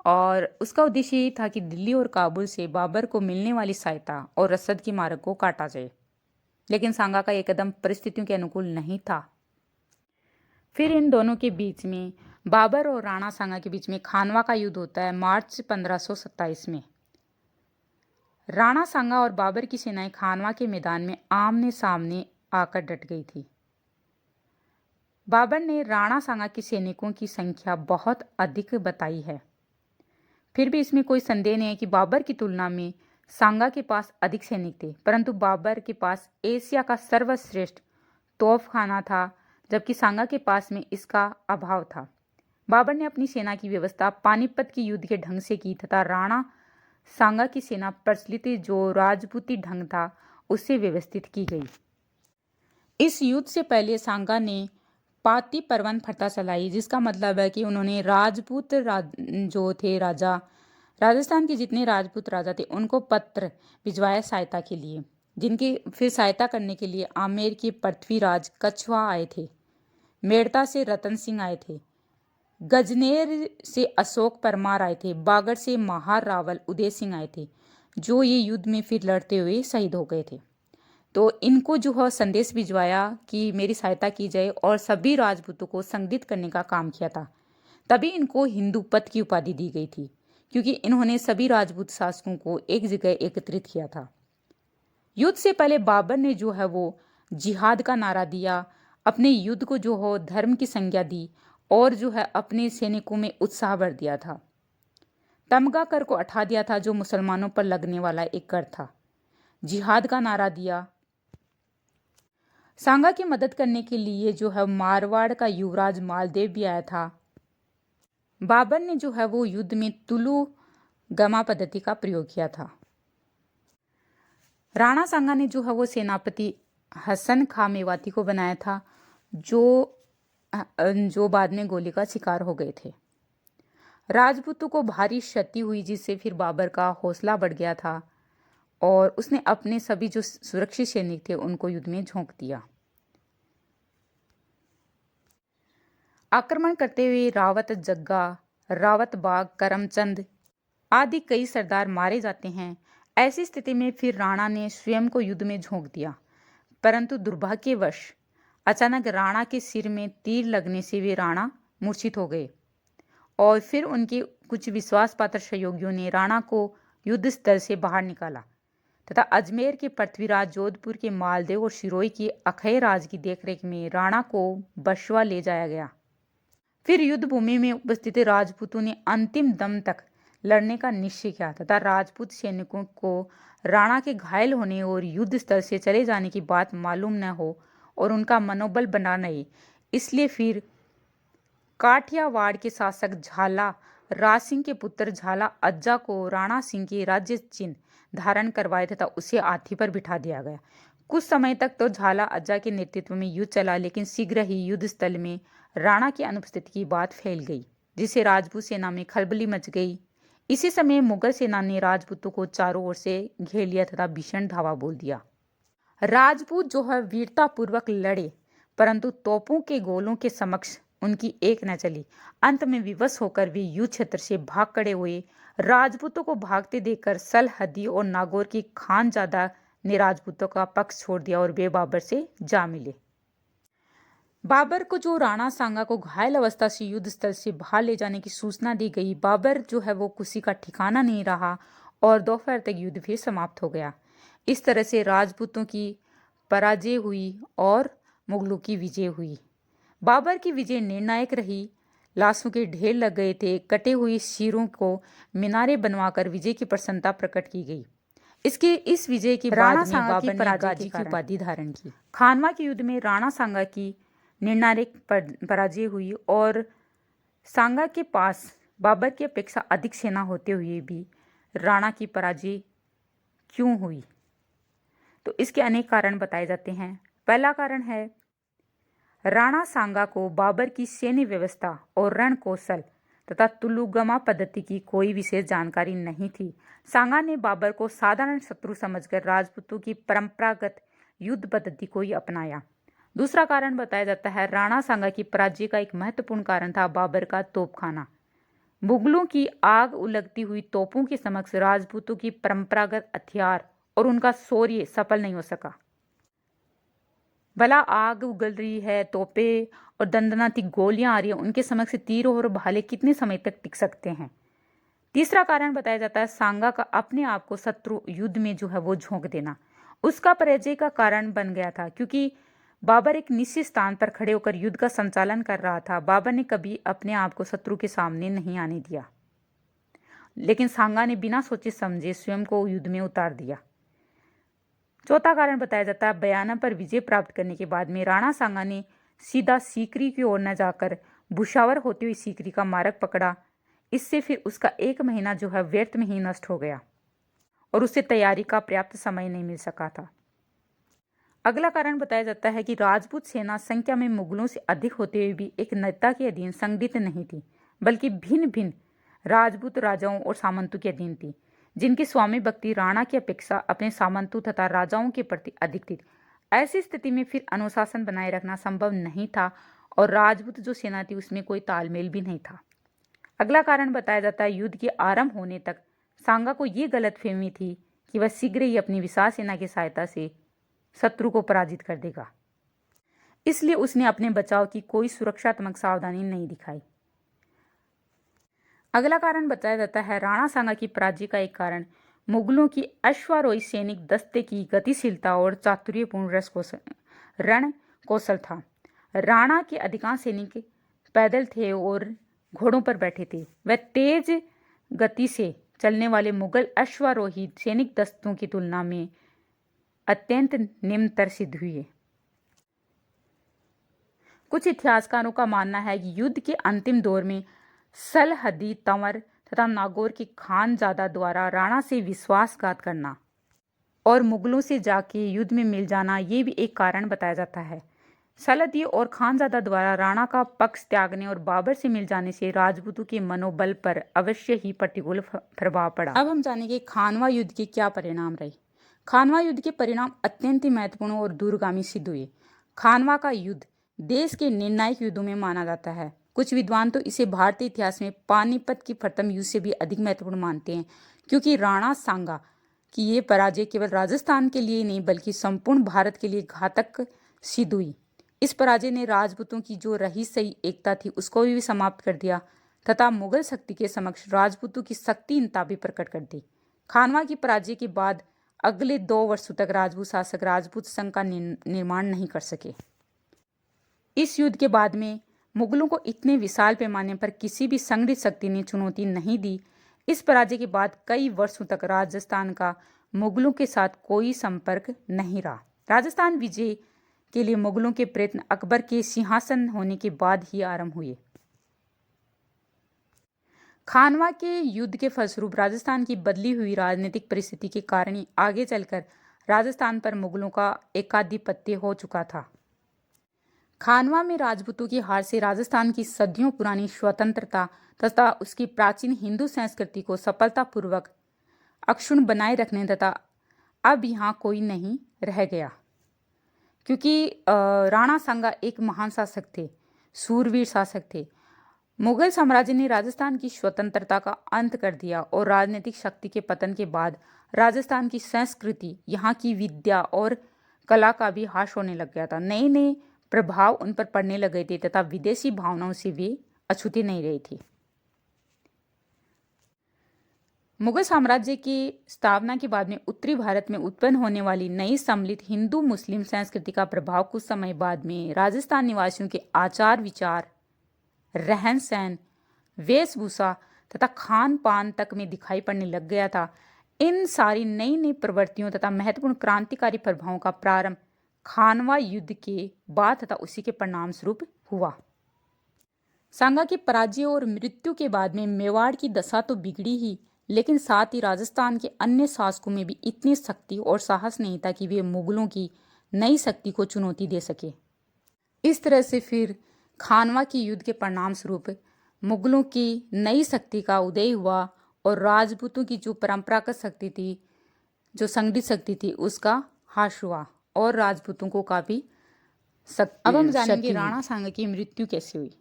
और उसका उद्देश्य यही था कि दिल्ली और काबुल से बाबर को मिलने वाली सहायता और रसद के मार्ग को काटा जाए। लेकिन सांगा का यह कदम परिस्थितियों के अनुकूल नहीं था। फिर इन दोनों के बीच में बाबर और राणा सांगा के बीच में खानवा का युद्ध होता है मार्च 1527 में। राणा सांगा और बाबर की सेनाएं खानवा के मैदान में आमने सामने आकर डट गई थी। बाबर ने राणा सांगा के सैनिकों की संख्या बहुत अधिक बताई है। फिर भी इसमें कोई संदेह नहीं है कि बाबर की तुलना में सांगा के पास अधिक सैनिक थे, परंतु बाबर के पास एशिया का सर्वश्रेष्ठ तोपखाना था, जबकि सांगा के पास में इसका अभाव था। बाबर ने अपनी सेना की व्यवस्था पानीपत के युद्ध के ढंग से की तथा राणा सांगा की सेना प्रचलित जो राजपूती ढंग था उससे व्यवस्थित की गई। इस युद्ध से पहले सांगा ने पाती परवन फतह चलाई, जिसका मतलब है कि उन्होंने जो थे राजा, राजस्थान के जितने राजपूत राजा थे उनको पत्र भिजवाया सहायता के लिए, जिनकी फिर सहायता करने के लिए आमेर के पृथ्वीराज कछवा आए थे, मेड़ता से रतन सिंह आए थे, गजनेर से अशोक परमार आए थे, बागड़ से महार रावल उदय सिंह आए थे, जो ये युद्ध में फिर लड़ते हुए शहीद हो गए थे। तो इनको जो है संदेश भिजवाया कि मेरी सहायता की जाए और सभी राजपूतों को संगठित करने का काम किया था। तभी इनको हिंदूपत की उपाधि दी गई थी, क्योंकि इन्होंने सभी राजपूत शासकों को एक जगह एकत्रित किया था। युद्ध से पहले बाबर ने जो है वो जिहाद का नारा दिया, अपने युद्ध को जो हो धर्म की संज्ञा दी और जो है अपने सैनिकों में उत्साह भर दिया था। तमगा कर को हटा दिया था, जो मुसलमानों पर लगने वाला एक कर था। जिहाद का नारा दिया। सांगा की मदद करने के लिए जो है मारवाड़ का युवराज मालदेव भी आया था। बाबर ने जो है वो युद्ध में तुलु गमा पद्धति का प्रयोग किया था। राणा सांगा ने जो है वो सेनापति हसन खां मेवाती को बनाया था, जो बाद में गोली का शिकार हो गए थे। राजपूतों को भारी क्षति हुई, जिससे फिर बाबर का हौसला बढ़ गया था और उसने अपने सभी जो सुरक्षित सैनिक थे उनको युद्ध में झोंक दिया। आक्रमण करते हुए रावत जग्गा, रावत बाग, करमचंद आदि कई सरदार मारे जाते हैं। ऐसी स्थिति में फिर राणा ने स्वयं को युद्ध में झोंक दिया, परंतु दुर्भाग्यवश अचानक राणा के सिर में तीर लगने से वे राणा मूर्छित हो गए और फिर उनके कुछ विश्वास पात्र सहयोगियों ने राणा को युद्ध स्थल से बाहर निकाला तथा अजमेर के पृथ्वीराज, जोधपुर के मालदेव और सिरोही की अक्षय राज की देखरेख में राणा को बशवा ले जाया गया। फिर युद्ध भूमि में उपस्थित राजपूतों ने अंतिम दम तक लड़ने का निश्चय किया तथा राजपूत सैनिकों को राणा के घायल होने और युद्ध स्थल से चले जाने की बात मालूम न हो और उनका मनोबल बना नहीं, इसलिए फिर काठियावाड़ के शासक झाला राज सिंह के पुत्र झाला अज्जा को राणा सिंह के राज्य चिन्ह धारण करवाए तथा उसे हाथी पर बिठा दिया गया। कुछ समय तक तो झाला अज्जा के नेतृत्व में युद्ध चला, लेकिन शीघ्र ही युद्ध स्थल में राणा की अनुपस्थिति की बात फैल गई, जिससे राजपूत सेना में खलबली मच गई। इसी समय मुगल सेना ने राजपूतों को चारों ओर से घेर लिया तथा भीषण धावा बोल दिया। राजपूत जो है वीरता पूर्वक लड़े, परंतु तोपों के गोलों के समक्ष उनकी एक न चली। अंत में विवश होकर वे युद्ध क्षेत्र से भाग खड़े हुए। राजपूतों को भागते देखकर सलहदी और नागौर की खानजादा ने राजपूतों का पक्ष छोड़ दिया और वे बाबर से जा मिले। बाबर को जो राणा सांगा को घायल अवस्था से युद्ध स्थल से बाहर ले जाने की सूचना दी गई, बाबर जो है वो खुशी का ठिकाना नहीं रहा और दोपहर तक युद्ध फिर समाप्त हो गया। इस तरह से राजपूतों की पराजय हुई और मुगलों की विजय हुई। बाबर की विजय निर्णायक रही। लाशों के ढेर लग गए थे। कटे हुए सिरों को मीनारे बनवाकर विजय की प्रसन्नता प्रकट की गई। इस विजय के बाद में बाबर ने गाजी की उपाधि धारण की। खानवा के युद्ध में राणा सांगा की निर्णायक पराजय हुई और सांगा के पास बाबर की अपेक्षा अधिक सेना होते हुए भी राणा की पराजय क्यों हुई? तो इसके अनेक कारण बताए जाते हैं। पहला कारण है, राणा सांगा को बाबर की सैन्य व्यवस्था और रण कौशल तथा तुलुगमा पद्धति की कोई विशेष जानकारी नहीं थी। सांगा ने बाबर को साधारण शत्रु समझकर राजपूतों की परंपरागत युद्ध पद्धति को ही अपनाया। दूसरा कारण बताया जाता है, राणा सांगा की पराजय का एक महत्वपूर्ण कारण था बाबर का तोपखाना। मुगलों की आग उलगती हुई तोपों के समक्ष राजपूतों की परंपरागत हथियार और उनका शौर्य सफल नहीं हो सका। भला आग उगल रही है, तोपें और दंदनाती गोलियां आ रही है, उनके समक्ष तीर और भाले कितने समय तक टिक सकते हैं? तीसरा कारण बताया जाता है सांगा का अपने आप को शत्रु युद्ध में जो है वो झोंक देना। उसका पराजय का कारण बन गया था, क्योंकि बाबर एक निश्चित स्थान पर खड़े होकर युद्ध का संचालन कर रहा था। बाबर ने कभी अपने आप को शत्रु के सामने नहीं आने दिया, लेकिन सांगा ने बिना सोचे समझे स्वयं को युद्ध में उतार दिया। चौथा कारण बताया जाता है बयाना पर विजय प्राप्त करने के बाद में राणा सांगा ने सीधा सीकरी की ओर न जाकर भुशावर होती हुई सीकरी का मार्ग पकड़ा। इससे फिर उसका 1 महीना जो है व्यर्थ में ही नष्ट हो गया और उसे तैयारी का पर्याप्त समय नहीं मिल सका था। अगला कारण बताया जाता है कि राजपूत सेना संख्या में मुगलों से अधिक होते हुए भी एक नेता के अधीन संगठित नहीं थी, बल्कि भिन्न भिन्न राजपूत राजाओं और सामंतों के अधीन थी, जिनकी स्वामी भक्ति राणा की अपेक्षा अपने सामंतों तथा राजाओं के प्रति अधिक थी। ऐसी स्थिति में फिर अनुशासन बनाए रखना संभव नहीं था और राजपूत जो सेना थी उसमें कोई तालमेल भी नहीं था। अगला कारण बताया जाता है युद्ध के आरंभ होने तक सांगा को यह गलतफहमी थी कि वह शीघ्र ही अपनी विशाल सेना की सहायता से शत्रु को पराजित कर देगा, इसलिए उसने अपने बचाव की कोई सुरक्षात्मक सावधानी नहीं दिखाई। अगला कारण बताया जाता है राणा सांगा की पराजय का एक कारण मुगलों की अश्वारोही सैनिक दस्ते की गतिशीलता और चातुर्यपूर्ण रण कौशल था। राणा के अधिकांश सैनिक पैदल थे और घोड़ों पर बैठे थे। वह तेज गति से चलने वाले मुगल अश्वारोही सैनिक दस्तों की तुलना में अत्यंत निम्नतर सिद्ध हुए। कुछ इतिहासकारों का मानना है कि युद्ध के अंतिम दौर में सलहदी तंवर तथा नागौर के खानजादा द्वारा राणा से विश्वासघात करना और मुगलों से जाके युद्ध में मिल जाना, ये भी एक कारण बताया जाता है। सलहदी और खानजादा द्वारा राणा का पक्ष त्यागने और बाबर से मिल जाने से राजपूतों के मनोबल पर अवश्य ही प्रतिकूल प्रभाव पड़ा। अब हम जानेंगे खानवा युद्ध के क्या परिणाम रहे। खानवा युद्ध के परिणाम अत्यंत महत्वपूर्ण और दूरगामी सिद्ध हुए। खानवा का युद्ध देश के निर्णायक युद्धों में माना जाता है। कुछ विद्वान तो इसे भारतीय इतिहास में पानीपत की प्रथम युद्ध से भी अधिक महत्वपूर्ण मानते हैं, क्योंकि राणा सांगा की ये पराजय केवल राजस्थान के लिए नहीं बल्कि संपूर्ण भारत के लिए घातक सिद्ध हुई। इस पराजय ने राजपूतों की जो रही सही एकता थी उसको भी समाप्त कर दिया तथा मुगल शक्ति के समक्ष राजपूतों की शक्तिहीनता भी प्रकट कर दी। खानवा की पराजय के बाद अगले 2 वर्षों तक राजपूत शासक राजपूत संघ का निर्माण नहीं कर सके। इस युद्ध के बाद में मुगलों को इतने विशाल पैमाने पर किसी भी संगठित शक्ति ने चुनौती नहीं दी। इस पराजय के बाद कई वर्षों तक राजस्थान का मुगलों के साथ कोई संपर्क नहीं रहा। राजस्थान विजय के लिए मुगलों के प्रयत्न अकबर के सिंहासन होने के बाद ही आरंभ हुए। खानवा के युद्ध के फलस्वरूप राजस्थान की बदली हुई राजनीतिक परिस्थिति के कारण ही आगे चलकर राजस्थान पर मुगलों का एकाधिपत्य हो चुका था। खानवा में राजपूतों की हार से राजस्थान की सदियों पुरानी स्वतंत्रता तथा उसकी प्राचीन हिंदू संस्कृति को सफलतापूर्वक अक्षुण्ण बनाए रखने तथा अब यहाँ कोई नहीं रह गया, क्योंकि राणा सांगा एक महान शासक थे, सूरवीर शासक थे। मुगल साम्राज्य ने राजस्थान की स्वतंत्रता का अंत कर दिया और राजनीतिक शक्ति के पतन के बाद राजस्थान की संस्कृति, यहाँ की विद्या और कला का भी ह्रास होने लग गया था। नए नए प्रभाव उन पर पड़ने लगे थे तथा विदेशी भावनाओं से वे अछूते नहीं रहे थे। मुगल साम्राज्य की स्थापना के बाद में उत्तरी भारत में उत्पन्न होने वाली नई सम्मिलित हिंदू मुस्लिम संस्कृति का प्रभाव कुछ समय बाद में राजस्थान निवासियों के आचार विचार, रहन सहन, वेशभूषा तथा खान पान तक में दिखाई पड़ने लग गया था। इन सारी नई नई प्रवृत्तियों तथा महत्वपूर्ण क्रांतिकारी प्रभावों का प्रारंभ खानवा युद्ध के बाद तथा उसी के परिणाम स्वरूप हुआ। सांगा की पराजय और मृत्यु के बाद में मेवाड़ की दशा तो बिगड़ी ही, लेकिन साथ ही राजस्थान के अन्य शासकों में भी इतनी शक्ति और साहस नहीं था कि वे मुगलों की नई शक्ति को चुनौती दे सके। इस तरह से फिर खानवा की युद्ध के परिणाम स्वरूप मुगलों की नई शक्ति का उदय हुआ और राजपूतों की जो परंपरागत शक्ति थी, जो संगठित शक्ति थी, उसका ह्रास हुआ और राजपूतों को काफी अब हम जानेंगे राणा सांगा की मृत्यु कैसे हुई।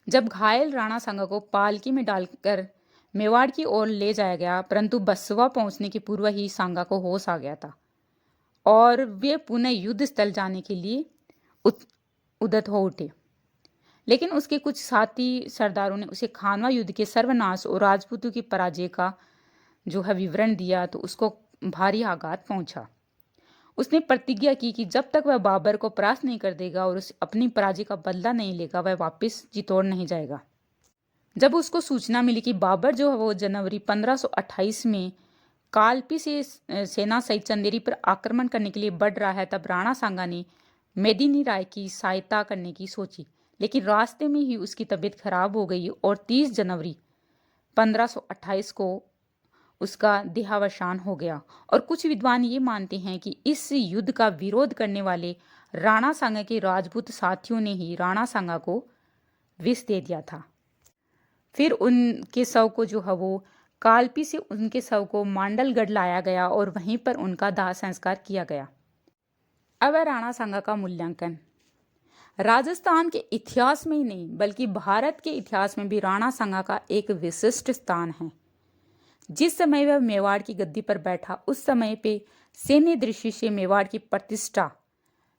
जब घायल राणा सांगा को पालकी में डालकर मेवाड़ की ओर ले जाया गया, परंतु बसवा पहुंचने के पूर्व ही सांगा को होश आ गया था और वे पुनः युद्ध स्थल जाने के लिए उद्यत हो उठे। लेकिन उसके कुछ साथी सरदारों ने उसे खानवा युद्ध के सर्वनाश और राजपूतों की पराजय का जो है विवरण दिया तो उसको भारी आघात पहुंचा। उसने प्रतिज्ञा की कि जब तक वह बाबर को परास्त नहीं कर देगा और उस अपनी पराजय का बदला नहीं लेगा वह वापस चित्तौड़ नहीं जाएगा। जब उसको सूचना मिली कि बाबर जो है वो जनवरी 1528 में कालपी से सेना सहित चंदेरी पर आक्रमण करने के लिए बढ़ रहा है, तब राणा सांगा ने मेदिनी राय की सहायता करने की सोची। लेकिन रास्ते में ही उसकी तबीयत खराब हो गई और 30 जनवरी 1528 को उसका देहावसान हो गया। और कुछ विद्वान ये मानते हैं कि इस युद्ध का विरोध करने वाले राणा सांगा के राजपूत साथियों ने ही राणा सांगा को विष दे दिया था। फिर उनके शव को जो है वो कालपी से उनके शव को मांडलगढ़ लाया गया और वहीं पर उनका दाह संस्कार किया गया। अब है राणा सांगा का मूल्यांकन। राजस्थान के इतिहास में ही नहीं बल्कि भारत के इतिहास में भी राणा सांगा का एक विशिष्ट स्थान है। जिस समय वह मेवाड़ की गद्दी पर बैठा उस समय पे सैन्य दृष्टि से मेवाड़ की प्रतिष्ठा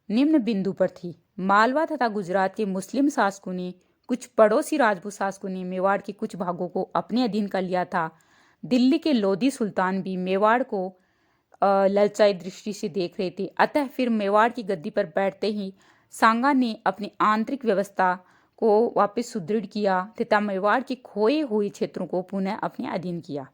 निम्न बिंदु पर थी। मालवा तथा गुजरात के मुस्लिम शासकों ने, कुछ पड़ोसी राजपूत शासकों ने मेवाड़ के कुछ भागों को अपने अधीन कर लिया था। दिल्ली के लोधी सुल्तान भी मेवाड़ को ललचाई दृष्टि से देख रहे थे। अतः फिर मेवाड़ की गद्दी पर बैठते ही सांगा ने अपनी आंतरिक व्यवस्था को वापस सुदृढ़ किया तथा मेवाड़ के खोए हुए क्षेत्रों को पुनः अपने अधीन किया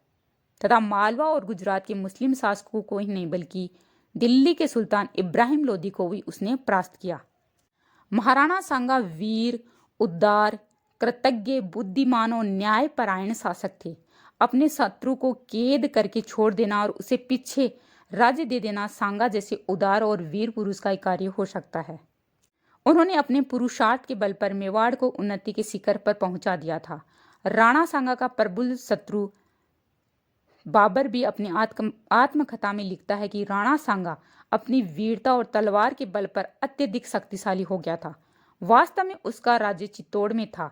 तथा मालवा और गुजरात के मुस्लिम शासकों को ही नहीं बल्कि दिल्ली के सुल्तान इब्राहिम लोदी को भी उसने परास्त किया। महाराणा सांगा वीर, उदार, कृतज्ञ, बुद्धिमान और न्यायपरायण शासक थे। अपने शत्रु को कैद करके छोड़ देना और उसे पीछे राज्य दे देना सांगा जैसे उदार और वीर पुरुष का कार्य हो सकता है। उन्होंने अपने पुरुषार्थ के बल पर मेवाड़ को उन्नति के शिखर पर पहुंचा दिया था। राणा सांगा का प्रबल शत्रु बाबर भी अपनी आत्मकथा में लिखता है कि राणा सांगा अपनी वीरता और तलवार के बल पर अत्यधिक शक्तिशाली हो गया था। वास्तव में उसका राज्य चित्तौड़ में था।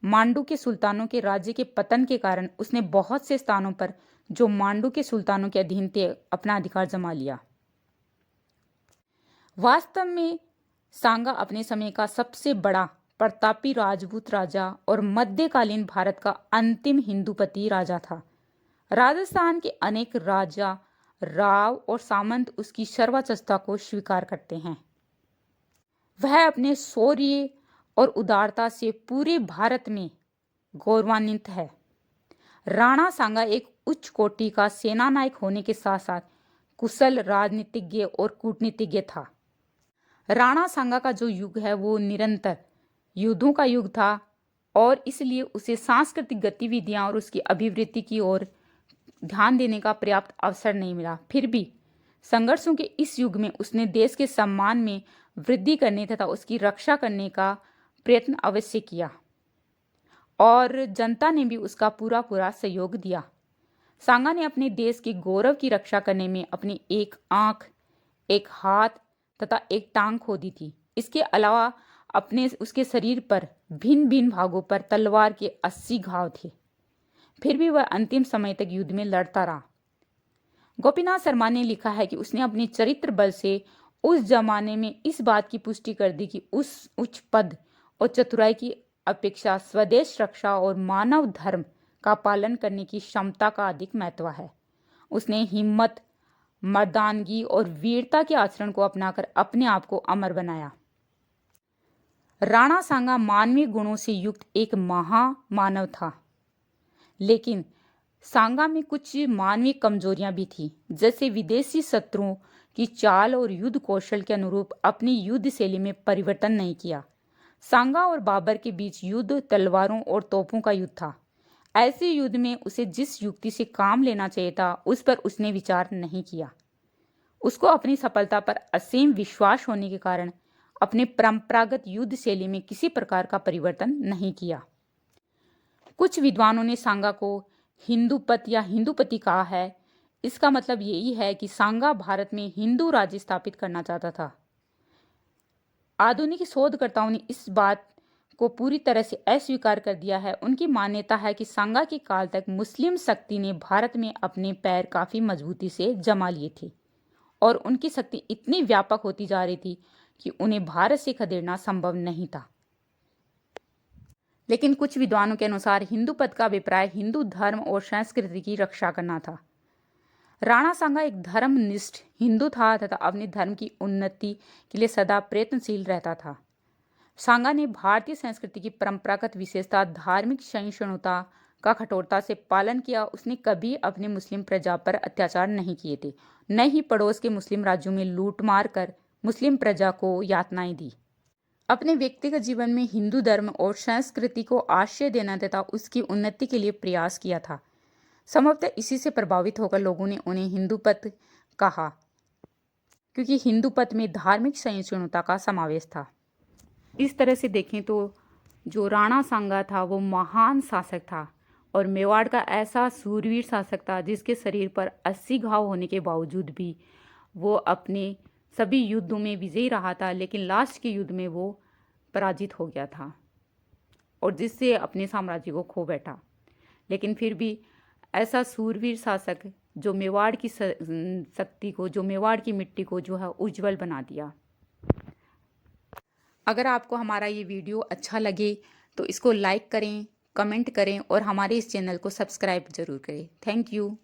मांडू के सुल्तानों के राज्य के पतन के कारण उसने बहुत से स्थानों पर जो मांडू के सुल्तानों के अधीन थे अपना अधिकार जमा लिया। वास्तव में सांगा अपने समय का सबसे बड़ा प्रतापी राजपूत राजा और मध्यकालीन भारत का अंतिम हिंदूपति राजा था। राजस्थान के अनेक राजा, राव और सामंत उसकी सर्वोच्चता को स्वीकार करते हैं। वह अपने शौर्य और उदारता से पूरे भारत में गौरवान्वित है। राणा सांगा एक उच्च कोटि का सेना नायक होने के साथ साथ कुशल राजनीतिज्ञ और कूटनीतिज्ञ था। राणा सांगा का जो युग है वो निरंतर युद्धों का युग था और इसलिए उसे सांस्कृतिक गतिविधियां और उसकी अभिवृद्धि की ओर ध्यान देने का पर्याप्त अवसर नहीं मिला। फिर भी संघर्षों के इस युग में उसने देश के सम्मान में वृद्धि करने तथा उसकी रक्षा करने का प्रयत्न अवश्य किया और जनता ने भी उसका पूरा पूरा सहयोग दिया। सांगा ने अपने देश के गौरव की रक्षा करने में अपनी एक आंख, एक हाथ तथा एक टांग खो दी थी। इसके अलावा उसके शरीर पर भिन्न भिन्न भागों पर तलवार के 80 घाव थे। फिर भी वह अंतिम समय तक युद्ध में लड़ता रहा। गोपीनाथ शर्मा ने लिखा है कि उसने अपने चरित्र बल से उस जमाने में इस बात की पुष्टि कर दी कि उस उच्च पद और चतुराई की अपेक्षा स्वदेश रक्षा और मानव धर्म का पालन करने की क्षमता का अधिक महत्व है। उसने हिम्मत, मर्दानगी और वीरता के आचरण को अपनाकर अपने आप को अमर बनाया। राणा सांगा मानवीय गुणों से युक्त एक महामानव था, लेकिन सांगा में कुछ मानवीय कमजोरियां भी थी, जैसे विदेशी शत्रुओं की चाल और युद्ध कौशल के अनुरूप अपनी युद्ध शैली में परिवर्तन नहीं किया। सांगा और बाबर के बीच युद्ध तलवारों और तोपों का युद्ध था। ऐसे युद्ध में उसे जिस युक्ति से काम लेना चाहिए था उस पर उसने विचार नहीं किया। उसको अपनी सफलता पर असीम विश्वास होने के कारण अपने परंपरागत युद्ध शैली में किसी प्रकार का परिवर्तन नहीं किया। कुछ विद्वानों ने सांगा को हिंदूपत या हिंदूपति कहा है। इसका मतलब यही है कि सांगा भारत में हिंदू राज्य स्थापित करना चाहता था। आधुनिक शोधकर्ताओं ने इस बात को पूरी तरह से अस्वीकार कर दिया है। उनकी मान्यता है कि सांगा के काल तक मुस्लिम शक्ति ने भारत में अपने पैर काफी मजबूती से जमा लिए थे और उनकी शक्ति इतनी व्यापक होती जा रही थी कि उन्हें भारत से खदेड़ना संभव नहीं था। लेकिन कुछ विद्वानों के अनुसार हिंदू पद का अभिप्राय हिंदू धर्म और संस्कृति की रक्षा करना था। राणा सांगा एक धर्मनिष्ठ हिंदू था तथा अपने धर्म की उन्नति के लिए सदा प्रयत्नशील रहता था। सांगा ने भारतीय संस्कृति की परंपरागत विशेषता धार्मिक सहिष्णुता का कठोरता से पालन किया। उसने कभी अपने मुस्लिम प्रजा पर अत्याचार नहीं किए थे, न ही पड़ोस के मुस्लिम राज्यों में लूट मार कर मुस्लिम प्रजा को यातनाएं दी। अपने व्यक्तिगत जीवन में हिंदू धर्म और संस्कृति को आश्रय देना तथा उसकी उन्नति के लिए प्रयास किया था। संभवतः इसी से प्रभावित होकर लोगों ने उन्हें हिंदू पद कहा, क्योंकि हिंदू पद में धार्मिक सहिष्णुता का समावेश था। इस तरह से देखें तो जो राणा सांगा था वो महान शासक था और मेवाड़ का ऐसा सूरवीर शासक था जिसके शरीर पर 80 घाव होने के बावजूद भी वो अपने सभी युद्धों में विजयी रहा था, लेकिन लास्ट के युद्ध में वो पराजित हो गया था और जिससे अपने साम्राज्य को खो बैठा। लेकिन फिर भी ऐसा सूरवीर शासक जो मेवाड़ की शक्ति को, जो मेवाड़ की मिट्टी को जो है उज्जवल बना दिया। अगर आपको हमारा ये वीडियो अच्छा लगे तो इसको लाइक करें, कमेंट करें और हमारे इस चैनल को सब्सक्राइब जरूर करें। Thank you.